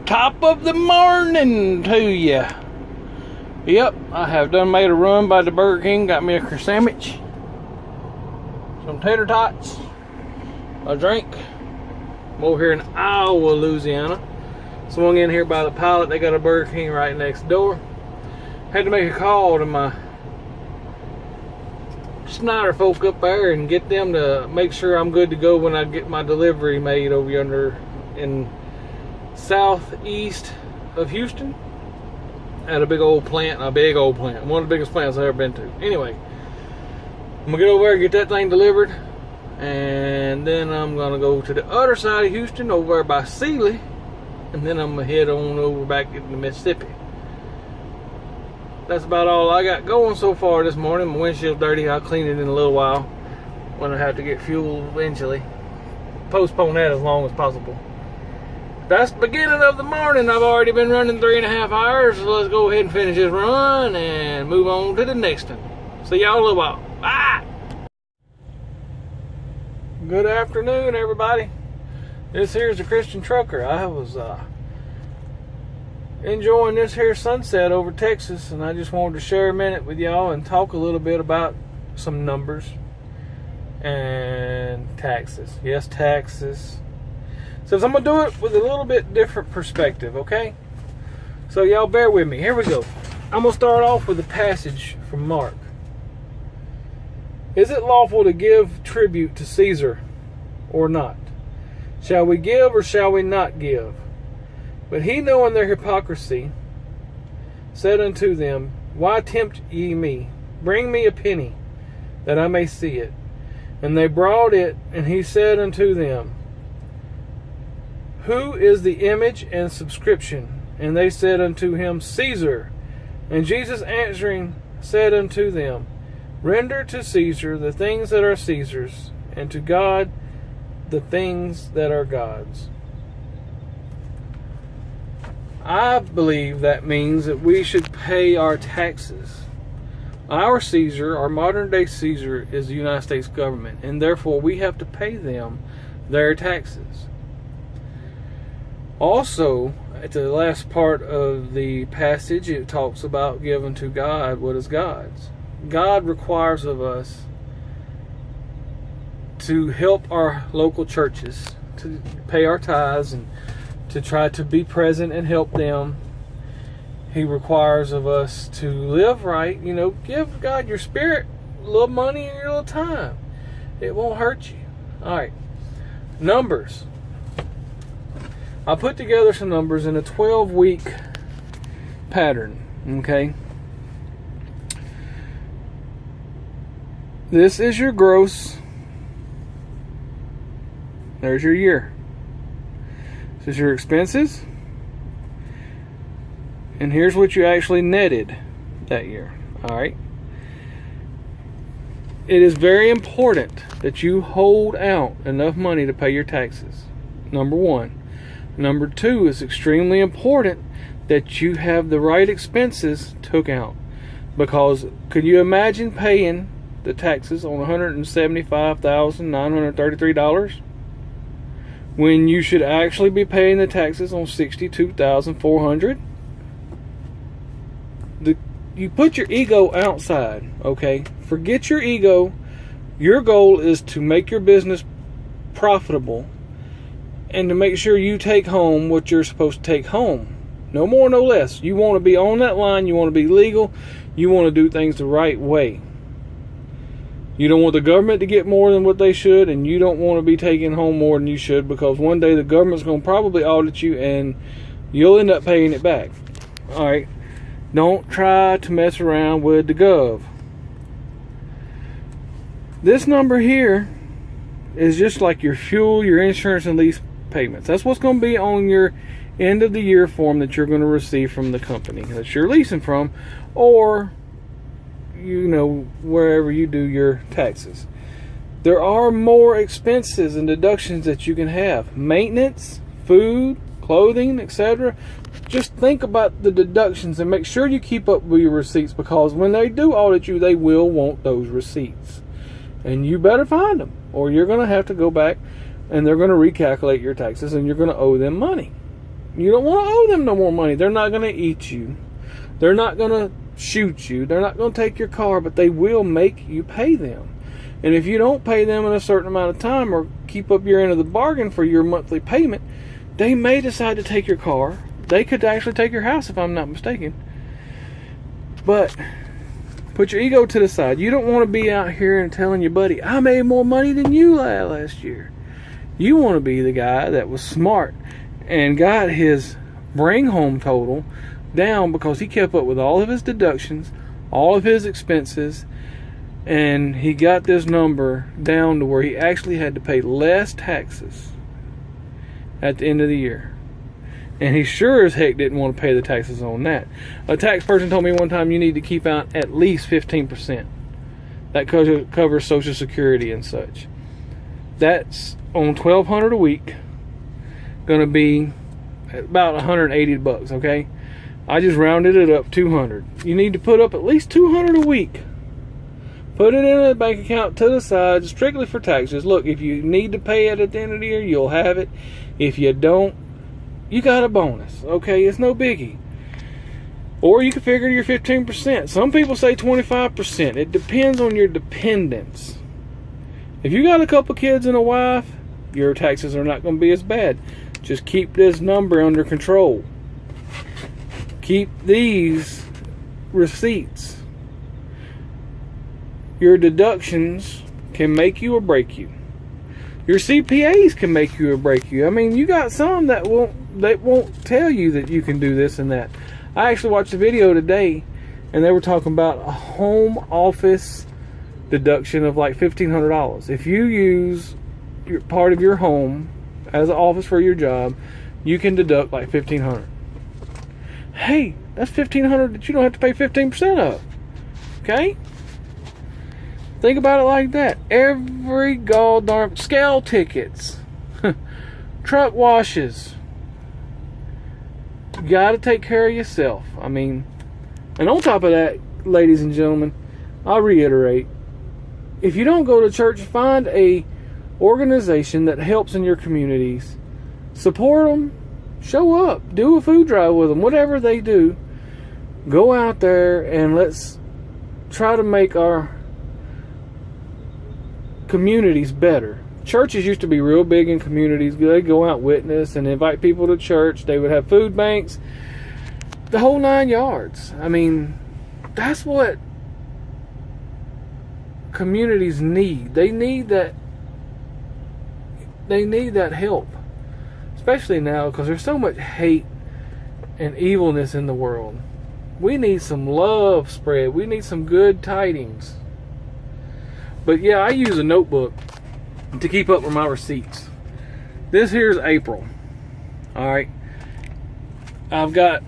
Top of the morning to you. Yep, I have done made a run by the Burger King. Got me a sandwich, some tater tots, a drink. I'm over here in Iowa, Louisiana. Swung in here by the Pilot. They got a Burger King right next door. Had to make a call to my Snyder folk up there and get them to make sure I'm good to go when I get my delivery made over yonder in southeast of Houston at a big old plant. One of the biggest plants I've ever been to. Anyway, I'm gonna get over there and get that thing delivered, and then I'm gonna go to the other side of Houston over there by Sealy, and then I'm gonna head on over back into Mississippi. That's about all I got going so far this morning. My windshield's dirty. I'll clean it in a little while when I have to get fuel eventually. Postpone that as long as possible. That's the beginning of the morning. I've already been running 3.5 hours, so let's go ahead and finish this run and move on to the next one. See y'all in a little while. Bye! Good afternoon, everybody. This here's the Christian Trucker. I was enjoying this here sunset over Texas, and I just wanted to share a minute with y'all and talk a little bit about some numbers and taxes. Yes, taxes. So I'm going to do it with a little bit different perspective, okay? So y'all bear with me. Here we go. I'm going to start off with a passage from Mark. Is it lawful to give tribute to Caesar or not? Shall we give or shall we not give? But he, knowing their hypocrisy, said unto them, Why tempt ye me? Bring me a penny, that I may see it. And they brought it, and he said unto them, Who is the image and subscription? And they said unto him, Caesar. And Jesus answering said unto them, Render to Caesar the things that are Caesar's, and to God the things that are God's. I believe that means that we should pay our taxes. Our Caesar, our modern day Caesar, is the United States government, and therefore we have to pay them their taxes. Also, at the last part of the passage, it talks about giving to God what is God's. God requires of us to help our local churches, to pay our tithes and to try to be present and help them. He requires of us to live right. You know, give God your spirit, a little money, and your little time. It won't hurt you. All right. Numbers. I put together some numbers in a 12-week pattern. Okay. This is your gross. There's your year. This is your expenses. And here's what you actually netted that year. Alright. It is very important that you hold out enough money to pay your taxes. Number one. Number two, is extremely important that you have the right expenses took out. Because could you imagine paying the taxes on $175,933 when you should actually be paying the taxes on $62,400? You put your ego outside, okay? Forget your ego. Your goal is to make your business profitable and to make sure you take home what you're supposed to take home. No more, no less. You want to be on that line. You want to be legal. You want to do things the right way. You don't want the government to get more than what they should, and you don't want to be taking home more than you should, because one day the government's going to probably audit you and you'll end up paying it back. All right. Don't try to mess around with the gov. This number here is just like your fuel, your insurance, and lease payments. That's what's going to be on your end of the year form that you're going to receive from the company that you're leasing from, or wherever you do your taxes. There are more expenses and deductions that you can have. Maintenance, food, clothing, etc. Just think about the deductions and make sure you keep up with your receipts, because when they do audit you, they will want those receipts. And you better find them, or you're going to have to go back and they're going to recalculate your taxes and you're going to owe them money. You don't want to owe them no more money. They're not going to eat you. They're not going to shoot you. They're not going to take your car, but they will make you pay them. And if you don't pay them in a certain amount of time or keep up your end of the bargain for your monthly payment, they may decide to take your car. They could actually take your house if I'm not mistaken. But put your ego to the side. You don't want to be out here and telling your buddy, I made more money than you last year. You want to be the guy that was smart and got his bring home total down because he kept up with all of his deductions, all of his expenses, and he got this number down to where he actually had to pay less taxes at the end of the year. And he sure as heck didn't want to pay the taxes on that. A tax person told me one time you need to keep out at least 15%. That covers Social Security and such. That's on $1,200 a week, going to be about $180, okay? I just rounded it up 200. You need to put up at least 200 a week. Put it in a bank account to the side, strictly for taxes. Look, if you need to pay it at the end of the year, you'll have it. If you don't, you got a bonus, okay? It's no biggie. Or you can figure your 15%. Some people say 25%. It depends on your dependents. If you got a couple kids and a wife, your taxes are not going to be as bad. Just keep this number under control. Keep these receipts. Your deductions can make you or break you. Your CPAs can make you or break you. I mean, you got some that won't tell you that you can do this and that. I actually watched a video today, and they were talking about a home office deduction of like $1,500. If you use part of your home as an office for your job, you can deduct like $1,500. Hey, that's $1,500 that you don't have to pay 15% of. Okay? Think about it like that. Every goddamn scale tickets, truck washes. You got to take care of yourself. I mean, and on top of that, ladies and gentlemen, I'll reiterate, if you don't go to church, find a organization that helps in your communities. Support them. Show up. Do a food drive with them. Whatever they do, go out there and let's try to make our communities better. Churches used to be real big in communities. They'd go out, witness, and invite people to church. They would have food banks, the whole 9 yards. I mean, that's what communities need. They need that. They need that help, especially now because there's so much hate and evilness in the world. We need some love spread. We need some good tidings. But yeah, I use a notebook to keep up with my receipts. This here's April. Alright. I've got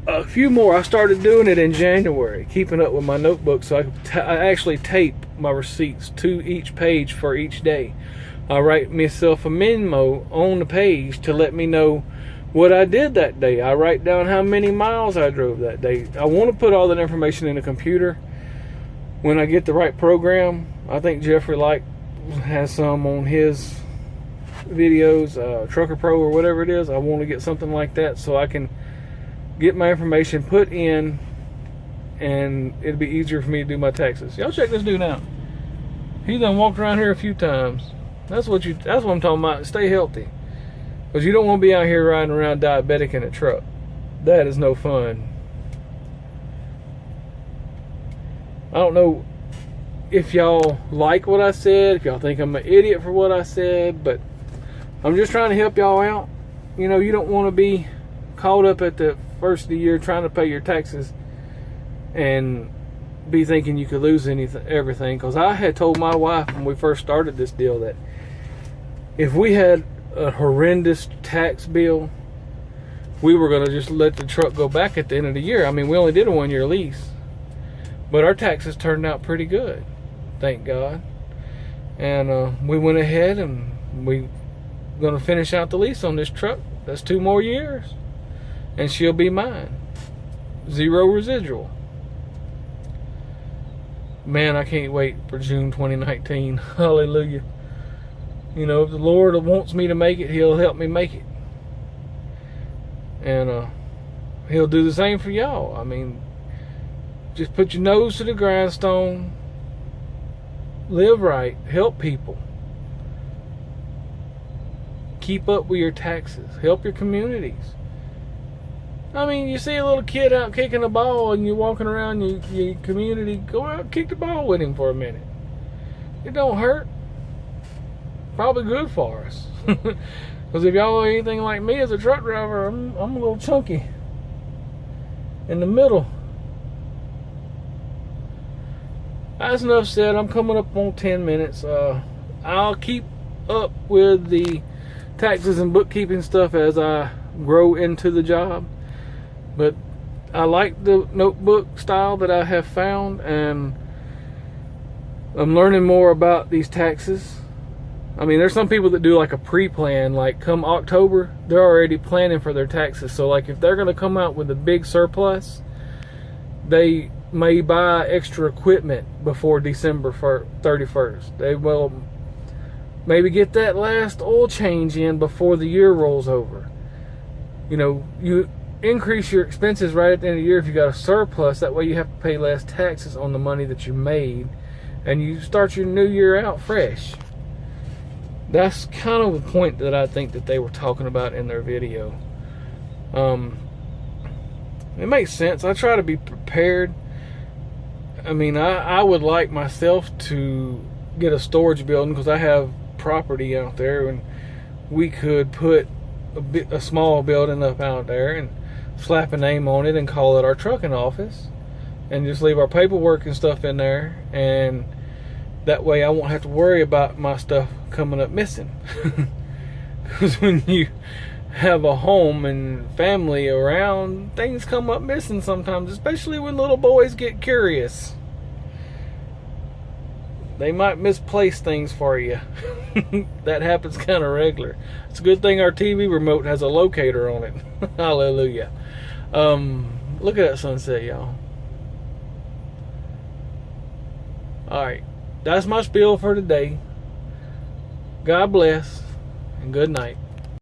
a few more. I started doing it in January, keeping up with my notebook, so I actually tape my receipts to each page for each day. I write myself a memo on the page to let me know what I did that day. I write down how many miles I drove that day. I want to put all that information in a computer when I get the right program. I think Jeffrey Light has some on his videos, Trucker Pro or whatever it is. I want to get something like that so I can get my information put in, and it'll be easier for me to do my taxes. Y'all check this dude out. He done walked around here a few times. That's what I'm talking about. Stay healthy, because you don't want to be out here riding around diabetic in a truck. That is no fun. I don't know if y'all like what I said, if y'all think I'm an idiot for what I said, but I'm just trying to help y'all out. You know, you don't want to be caught up at the first of the year trying to pay your taxes and be thinking you could lose everything. Because I had told my wife when we first started this deal that if we had a horrendous tax bill, we were going to just let the truck go back at the end of the year. I mean, we only did a 1-year lease, but our taxes turned out pretty good, thank God. And we went ahead and we going to finish out the lease on this truck. That's 2 more years, and she'll be mine. 0 residual. Man, I can't wait for June 2019. Hallelujah. You know, if the Lord wants me to make it, He'll help me make it. And he'll do the same for y'all. I mean, just put your nose to the grindstone, live right, help people, keep up with your taxes, help your communities. I mean, you see a little kid out kicking a ball and you're walking around your community, go out and kick the ball with him for a minute. It don't hurt. Probably good for us. Because if y'all are anything like me as a truck driver, I'm a little chunky in the middle. That's enough said. I'm coming up on 10 minutes. I'll keep up with the taxes and bookkeeping stuff as I grow into the job. But I like the notebook style that I have found, and I'm learning more about these taxes. I mean, there's some people that do like a pre-plan, like come October, they're already planning for their taxes. So like if they're going to come out with a big surplus, they may buy extra equipment before December 31st. They will maybe get that last oil change in before the year rolls over. You know, you increase your expenses right at the end of the year if you got a surplus. That way you have to pay less taxes on the money that you made, and you start your new year out fresh. That's kind of the point that I think that they were talking about in their video. It makes sense. I try to be prepared. I mean, I would like myself to get a storage building because I have property out there, and we could put a small building up out there and slap a name on it and call it our trucking office, and just leave our paperwork and stuff in there, and that way I won't have to worry about my stuff coming up missing. Because when you have a home and family around, things come up missing sometimes, especially when little boys get curious. They might misplace things for you. That happens kind of regular. It's a good thing our TV remote has a locator on it. Hallelujah. Look at that sunset, y'all. Alright, that's my spiel for today. God bless, and good night.